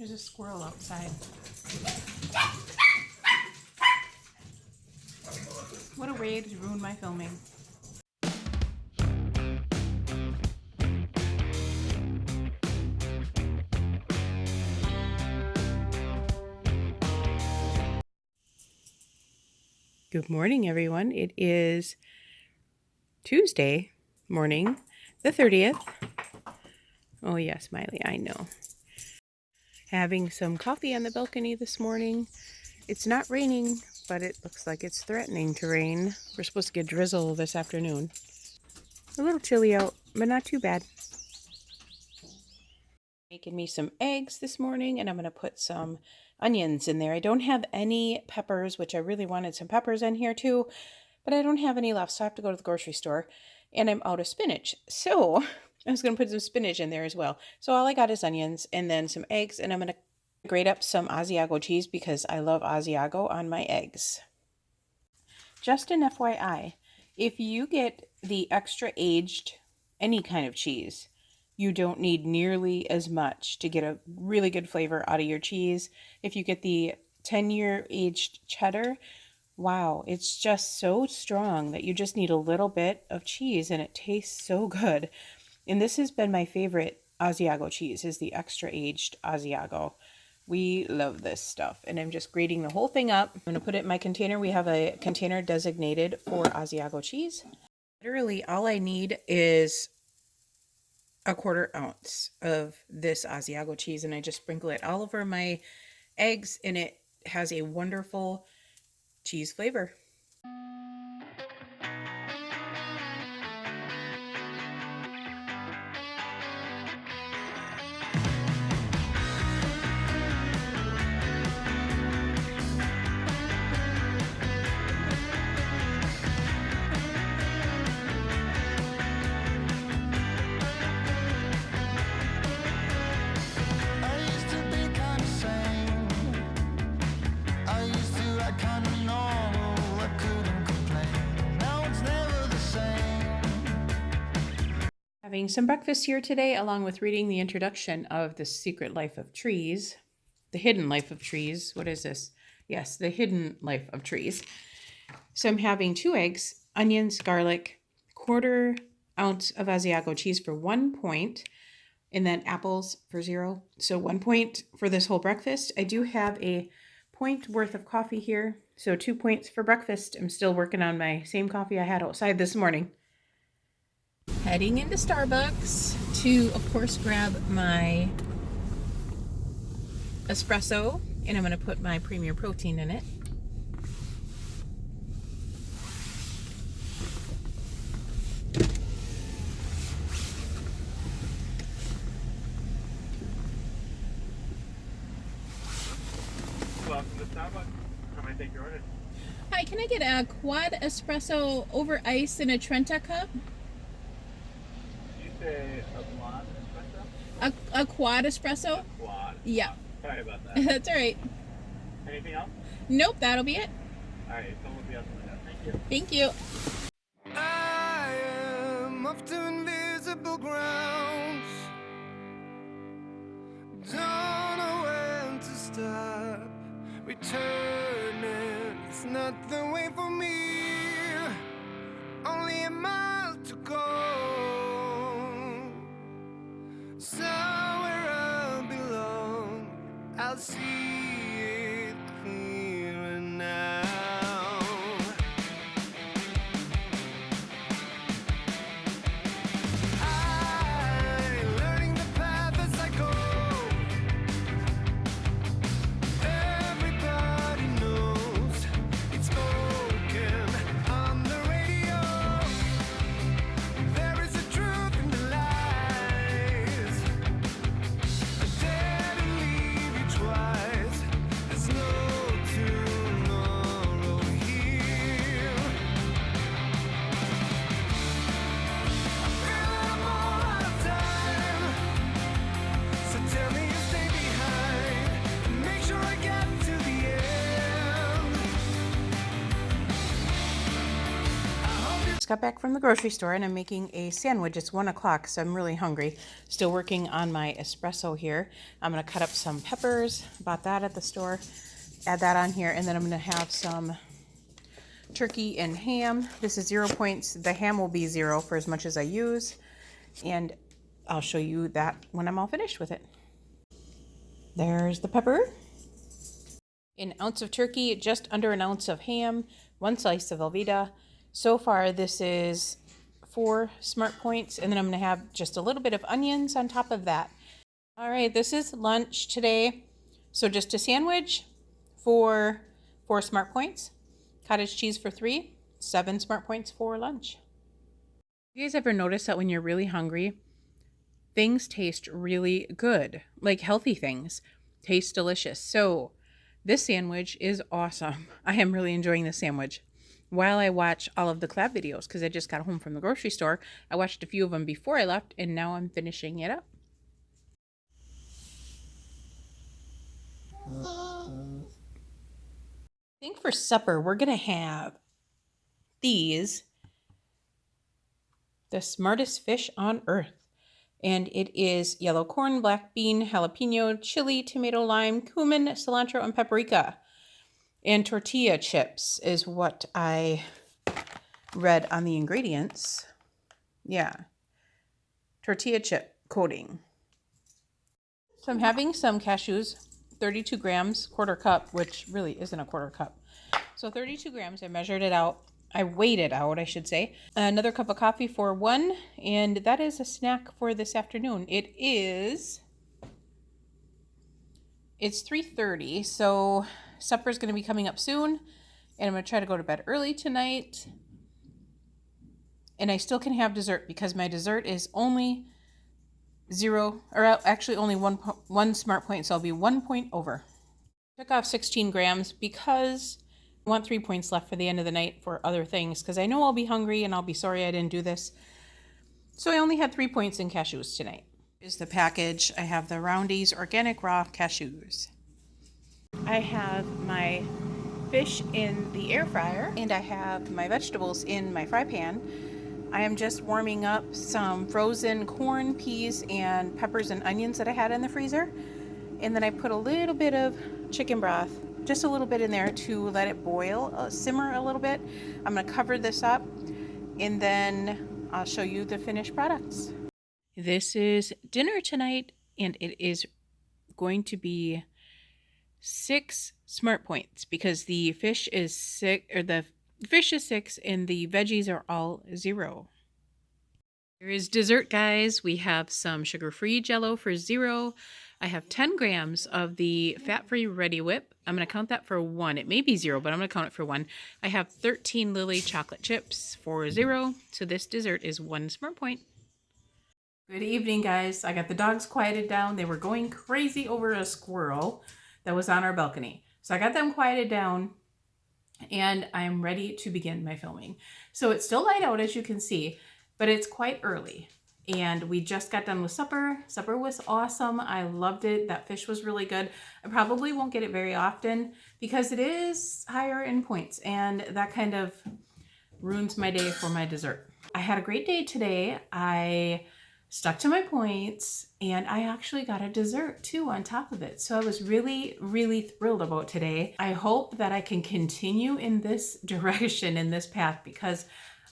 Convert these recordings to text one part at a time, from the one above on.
There's a squirrel outside. What a way to ruin my filming. Good morning, everyone. It is Tuesday morning, the 30th. Oh yes, Miley, I know. Having some coffee on the balcony this morning. It's not raining, but it looks like it's threatening to rain. We're supposed to get drizzle this afternoon. A little chilly out, but not too bad. Making me some eggs this morning, and I'm going to put some onions in there. I don't have any peppers, which I really wanted some peppers in here too, but I don't have any left, so I have to go to the grocery store, and I'm out of spinach. So I was going to put some spinach in there as well. So all I got is onions and then some eggs, and I'm going to grate up some Asiago cheese because I love Asiago on my eggs. Just an FYI, if you get the extra aged any kind of cheese, you don't need nearly as much to get a really good flavor out of your cheese. If you get the 10-year aged cheddar, wow, it's just so strong that you just need a little bit of cheese and it tastes so good. And this has been my favorite Asiago cheese, is the extra aged Asiago. We love this stuff. And I'm just grating the whole thing up. I'm going to put it in my container. We have a container designated for Asiago cheese. Literally all I need is a 1/4 ounce of this Asiago cheese, and I just sprinkle it all over my eggs, and it has a wonderful cheese flavor. Having some breakfast here today, along with reading the introduction of The Secret Life of Trees. The Hidden Life of Trees. What is this? Yes, The Hidden Life of Trees. So I'm having 2 eggs, onions, garlic, 1/4 ounce of Asiago cheese for 1 point, and then apples for 0. So 1 point for this whole breakfast. I do have a point worth of coffee here, so 2 points for breakfast. I'm still working on my same coffee I had outside this morning. Heading into Starbucks to, of course, grab my espresso, and I'm going to put my premier protein in it. Welcome to Starbucks. How may I take your order? Hi, can I get a quad espresso over ice in a Trenta cup? Did you say a blonde espresso? A quad espresso? A quad. Yeah. Sorry about that. That's all right. Anything else? Nope, that'll be it. All right, someone will be out the window. Thank you. Thank you. I am off to invisible grounds. Don't know when to stop. Returning is not the way for me. Only a mile to go. Somewhere I belong. I'll see it clearer now. I'm learning the path as I go. Everybody knows it's spoken on the radio. There is a truth in the lies. I dare to leave you twice. got back from the grocery store and I'm making a sandwich. It's 1 o'clock, so I'm really hungry. Still working on my espresso here. I'm gonna cut up some peppers, bought that at the store, add that on here, and then I'm gonna have some turkey and ham. This is 0 points. The ham will be 0 for as much as I use, and I'll show you that when I'm all finished with it. There's the pepper. An ounce of turkey, just under an ounce of ham, 1 slice of Velveeta. So far, this is 4 smart points, and then I'm going to have just a little bit of onions on top of that. All right, this is lunch today. So just a sandwich for 4 smart points, cottage cheese for 3, 7 smart points for lunch. You guys ever notice that when you're really hungry, things taste really good, like healthy things taste delicious? So this sandwich is awesome. I am really enjoying this sandwich. While I watch all of the collab videos, because I just got home from the grocery store, I watched a few of them before I left, and now I'm finishing it up. I think for supper, we're going to have these, the smartest fish on earth. And it is yellow corn, black bean, jalapeno, chili, tomato, lime, cumin, cilantro, and paprika. And tortilla chips is what I read on the ingredients. Yeah. Tortilla chip coating. So I'm having some cashews, 32 grams, quarter cup, which really isn't a quarter cup. So 32 grams, I measured it out. I weighed it out, I should say. Another cup of coffee for 1, and that is a snack for this afternoon. It's 3:30, so supper's going to be coming up soon, and I'm going to try to go to bed early tonight. And I still can have dessert because my dessert is only 0, or actually only one smart point, so I'll be 1 point over. Took off 16 grams because I want 3 points left for the end of the night for other things, because I know I'll be hungry and I'll be sorry I didn't do this. So I only had 3 points in cashews tonight. Here's the package. I have the Roundy's Organic Raw Cashews. I have my fish in the air fryer, and I have my vegetables in my fry pan. I am just warming up some frozen corn, peas, and peppers and onions that I had in the freezer. And then I put a little bit of chicken broth, just a little bit in there to let it boil, simmer a little bit. I'm going to cover this up, and then I'll show you the finished products. This is dinner tonight, and it is going to be 6 smart points because the fish is 6, or the fish is 6, and the veggies are all 0. Here is dessert, guys. We have some sugar-free Jell-O for 0. I have 10 grams of the fat-free Ready Whip. I'm going to count that for 1. It may be 0, but I'm going to count it for 1. I have 13 Lily chocolate chips for 0. So this dessert is 1 smart point. Good evening, guys. I got the dogs quieted down. They were going crazy over a squirrel that was on our balcony. So I got them quieted down, and I'm ready to begin my filming. So it's still light out, as you can see, but it's quite early. And we just got done with supper. Supper was awesome. I loved it. That fish was really good. I probably won't get it very often because it is higher in points, and that kind of ruins my day for my dessert. I had a great day today. I stuck to my points, and I actually got a dessert too on top of it. So I was really, really thrilled about today. I hope that I can continue in this direction, in this path, because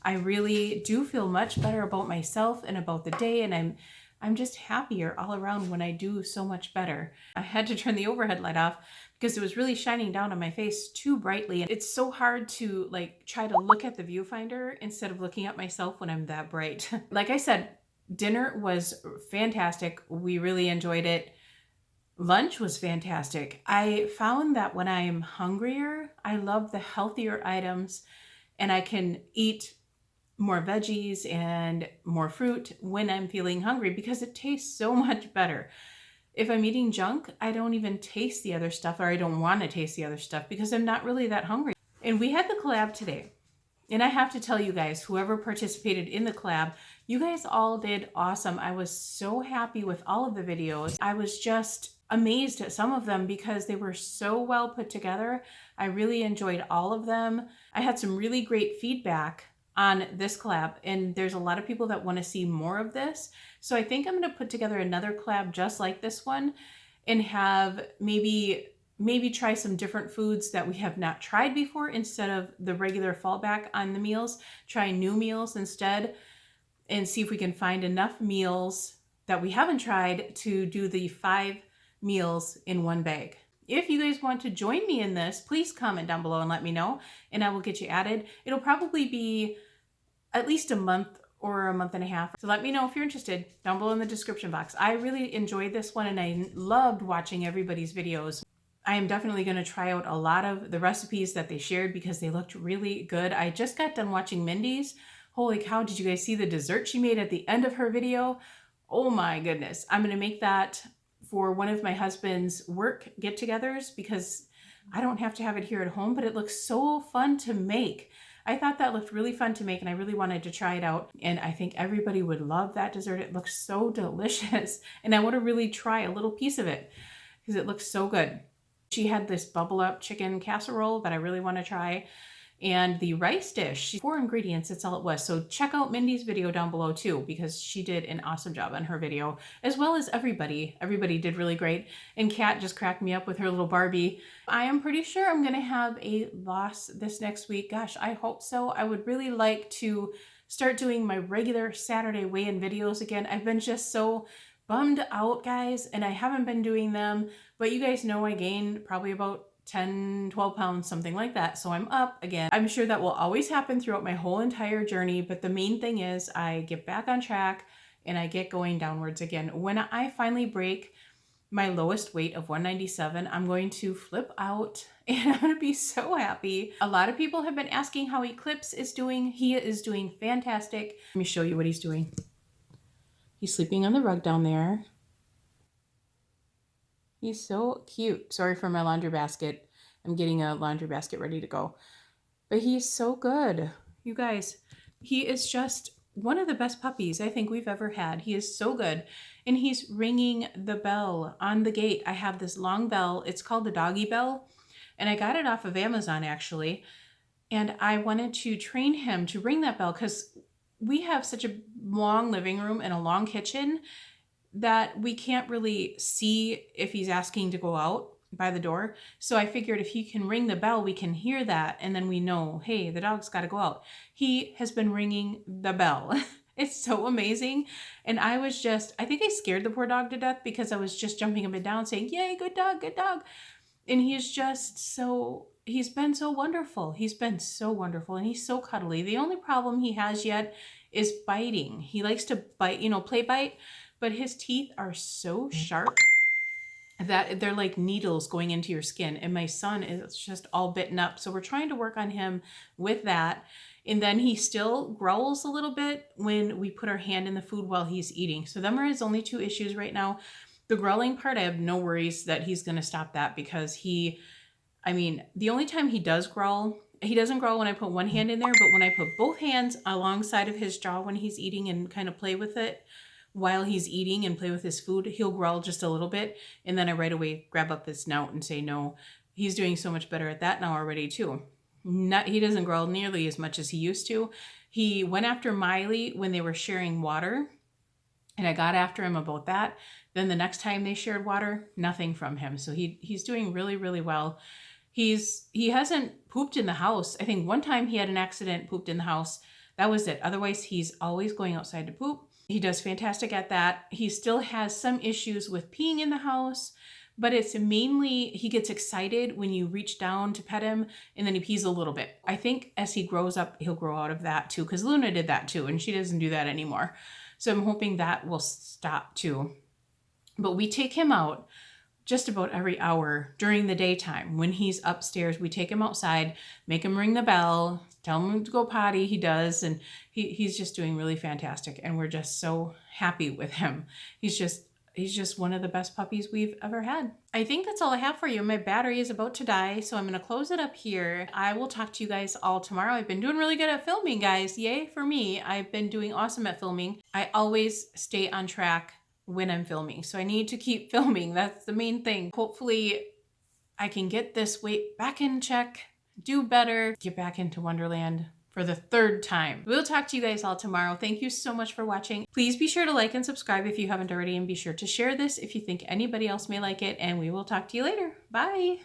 I really do feel much better about myself and about the day, and I'm just happier all around when I do so much better. I had to turn the overhead light off because it was really shining down on my face too brightly. And it's so hard to try to look at the viewfinder instead of looking at myself when I'm that bright. Like I said, dinner was fantastic. We really enjoyed it. Lunch was fantastic. I found that when I'm hungrier, I love the healthier items, and I can eat more veggies and more fruit when I'm feeling hungry because it tastes so much better. If I'm eating junk, I don't even taste the other stuff, or I don't want to taste the other stuff because I'm not really that hungry. And we had the collab today. And I have to tell you guys, whoever participated in the collab, you guys all did awesome. I was so happy with all of the videos. I was just amazed at some of them because they were so well put together. I really enjoyed all of them. I had some really great feedback on this collab, and there's a lot of people that want to see more of this. So I think I'm going to put together another collab just like this one and have maybe try some different foods that we have not tried before instead of the regular fallback on the meals. Try new meals instead and see if we can find enough meals that we haven't tried to do the 5 meals in one bag. If you guys want to join me in this, please comment down below and let me know, and I will get you added. It'll probably be at least a month or a month and a half. So let me know if you're interested down below in the description box. I really enjoyed this one and I loved watching everybody's videos. I am definitely going to try out a lot of the recipes that they shared because they looked really good. I just got done watching Mindy's. Holy cow, did you guys see the dessert she made at the end of her video? Oh my goodness. I'm going to make that for one of my husband's work get-togethers because I don't have to have it here at home, but it looks so fun to make. I thought that looked really fun to make and I really wanted to try it out. And I think everybody would love that dessert. It looks so delicious. And I want to really try a little piece of it because it looks so good. She had this bubble up chicken casserole that I really want to try. And the rice dish, 4 ingredients, that's all it was. So check out Mindy's video down below too, because she did an awesome job on her video, as well as everybody. Everybody did really great. And Kat just cracked me up with her little Barbie. I am pretty sure I'm gonna have a loss this next week. Gosh, I hope so. I would really like to start doing my regular Saturday weigh-in videos again. I've been just so bummed out, guys, and I haven't been doing them, but you guys know I gained probably about 10, 12 pounds, something like that. So I'm up again. I'm sure that will always happen throughout my whole entire journey. But the main thing is I get back on track and I get going downwards again. When I finally break my lowest weight of 197, I'm going to flip out and I'm going to be so happy. A lot of people have been asking how Eclipse is doing. He is doing fantastic. Let me show you what he's doing. He's sleeping on the rug down there. He's so cute. Sorry for my laundry basket. I'm getting a laundry basket ready to go. But he's so good. You guys, he is just one of the best puppies I think we've ever had. He is so good. And he's ringing the bell on the gate. I have this long bell. It's called the doggy bell. And I got it off of Amazon actually. And I wanted to train him to ring that bell because we have such a long living room and a long kitchen that we can't really see if he's asking to go out by the door. So I figured if he can ring the bell, we can hear that. And then we know, hey, the dog's got to go out. He has been ringing the bell. It's so amazing. And I think I scared the poor dog to death because I was just jumping up and down saying, yay, good dog, good dog. And he's been so wonderful. He's been so wonderful and he's so cuddly. The only problem he has yet is biting. He likes to bite, play bite. But his teeth are so sharp that they're like needles going into your skin. And my son is just all bitten up. So we're trying to work on him with that. And then he still growls a little bit when we put our hand in the food while he's eating. So them are his only 2 issues right now. The growling part, I have no worries that he's going to stop that because the only time he does growl, he doesn't growl when I put one hand in there, but when I put both hands alongside of his jaw when he's eating and kind of play with it, while he's eating and play with his food, he'll growl just a little bit. And then I right away grab up his snout and say, no, he's doing so much better at that now already too. He doesn't growl nearly as much as he used to. He went after Miley when they were sharing water and I got after him about that. Then the next time they shared water, nothing from him. So he's doing really, really well. He hasn't pooped in the house. I think one time he had an accident, pooped in the house. That was it. Otherwise, he's always going outside to poop. He does fantastic at that. He still has some issues with peeing in the house, but it's mainly he gets excited when you reach down to pet him and then he pees a little bit. I think as he grows up, he'll grow out of that too because Luna did that too and she doesn't do that anymore. So I'm hoping that will stop too. But we take him out just about every hour during the daytime. When he's upstairs, we take him outside, make him ring the bell, tell him to go potty. He does. And he's just doing really fantastic. And we're just so happy with him. He's just one of the best puppies we've ever had. I think that's all I have for you. My battery is about to die, so I'm going to close it up here. I will talk to you guys all tomorrow. I've been doing really good at filming, guys. Yay for me. I've been doing awesome at filming. I always stay on track when I'm filming. So I need to keep filming. That's the main thing. Hopefully I can get this weight back in check, do better, get back into Wonderland for the third time. We'll talk to you guys all tomorrow. Thank you so much for watching. Please be sure to like and subscribe if you haven't already, and be sure to share this if you think anybody else may like it, and we will talk to you later. Bye.